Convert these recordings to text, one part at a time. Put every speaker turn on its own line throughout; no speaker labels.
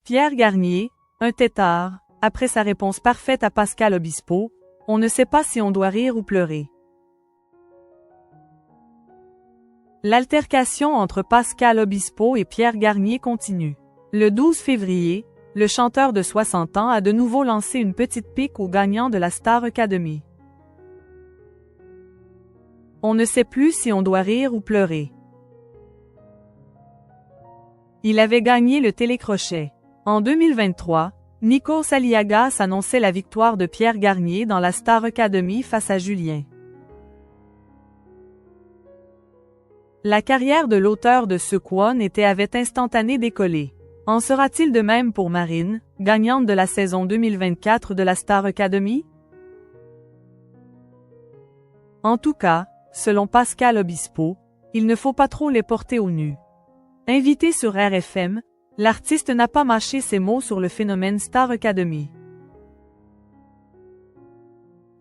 Pierre Garnier, un têtard, après sa réponse parfaite à Pascal Obispo, on ne sait pas si on doit rire ou pleurer. L'altercation entre Pascal Obispo et Pierre Garnier continue. Le 12 février, le chanteur de 60 ans a de nouveau lancé une petite pique aux gagnants de la Star Academy. On ne sait plus si on doit rire ou pleurer. Il avait gagné le télécrochet. En 2023, Nikos Aliagas annonçait la victoire de Pierre Garnier dans la Star Academy face à Julien. La carrière de l'auteur de ce Kwon avait instantané décollé. En sera-t-il de même pour Marine, gagnante de la saison 2024 de la Star Academy? En tout cas, selon Pascal Obispo, il ne faut pas trop les porter au nu. Invité sur RFM, l'artiste n'a pas mâché ses mots sur le phénomène Star Academy.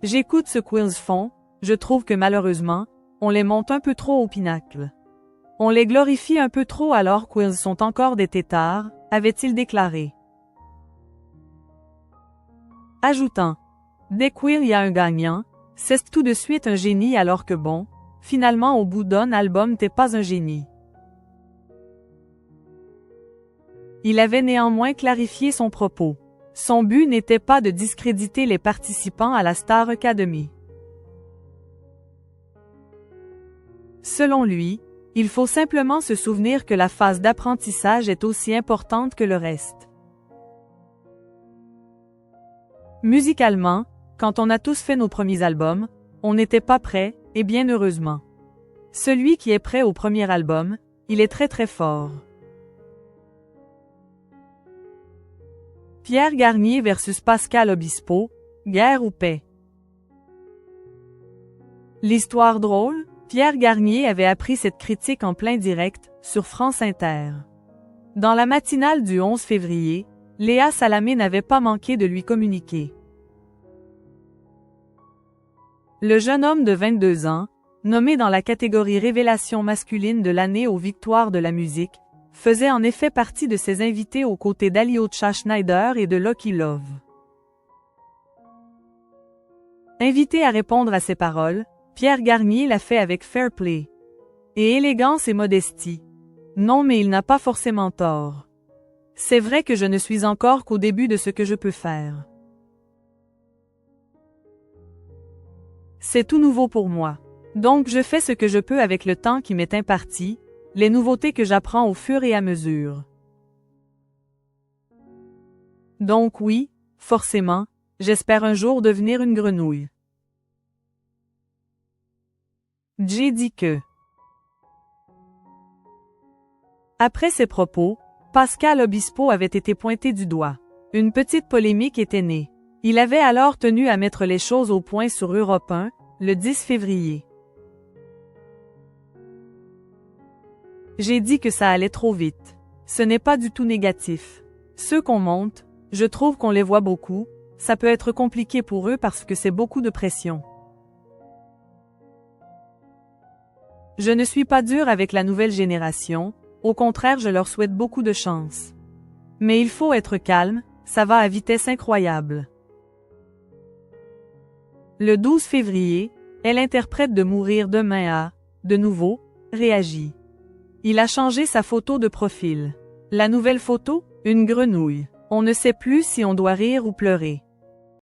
J'écoute ce qu'ils font, je trouve que malheureusement, on les monte un peu trop au pinacle. On les glorifie un peu trop alors qu'ils sont encore des têtards, avait-il déclaré. Ajoutant, dès qu'il y a un gagnant, c'est tout de suite un génie alors que bon, finalement au bout d'un album t'es pas un génie. Il avait néanmoins clarifié son propos. Son but n'était pas de discréditer les participants à la Star Academy. Selon lui, il faut simplement se souvenir que la phase d'apprentissage est aussi importante que le reste. Musicalement, quand on a tous fait nos premiers albums, on n'était pas prêt, et bien heureusement. Celui qui est prêt au premier album, il est très très fort. Pierre Garnier versus Pascal Obispo, guerre ou paix? L'histoire drôle? Pierre Garnier avait appris cette critique en plein direct, sur France Inter. Dans la matinale du 11 février, Léa Salamé n'avait pas manqué de lui communiquer. Le jeune homme de 22 ans, nommé dans la catégorie Révélation masculine de l'année aux Victoires de la musique, faisait en effet partie de ses invités aux côtés d'Alyosha Schneider et de Lucky Love. Invité à répondre à ces paroles, Pierre Garnier l'a fait avec fair play. Et élégance et modestie. Non mais il n'a pas forcément tort. C'est vrai que je ne suis encore qu'au début de ce que je peux faire. C'est tout nouveau pour moi. Donc je fais ce que je peux avec le temps qui m'est imparti, les nouveautés que j'apprends au fur et à mesure. Donc oui, forcément, j'espère un jour devenir une grenouille. J'ai dit que. Après ces propos, Pascal Obispo avait été pointé du doigt. Une petite polémique était née. Il avait alors tenu à mettre les choses au point sur Europe 1, le 10 février. J'ai dit que ça allait trop vite. Ce n'est pas du tout négatif. Ceux qu'on monte, je trouve qu'on les voit beaucoup, ça peut être compliqué pour eux parce que c'est beaucoup de pression. Je ne suis pas dur avec la nouvelle génération, au contraire je leur souhaite beaucoup de chance. Mais il faut être calme, ça va à vitesse incroyable. Le 12 février, l'interprète de Mourir demain a, de nouveau, réagi. Il a changé sa photo de profil. La nouvelle photo, une grenouille. On ne sait plus si on doit rire ou pleurer.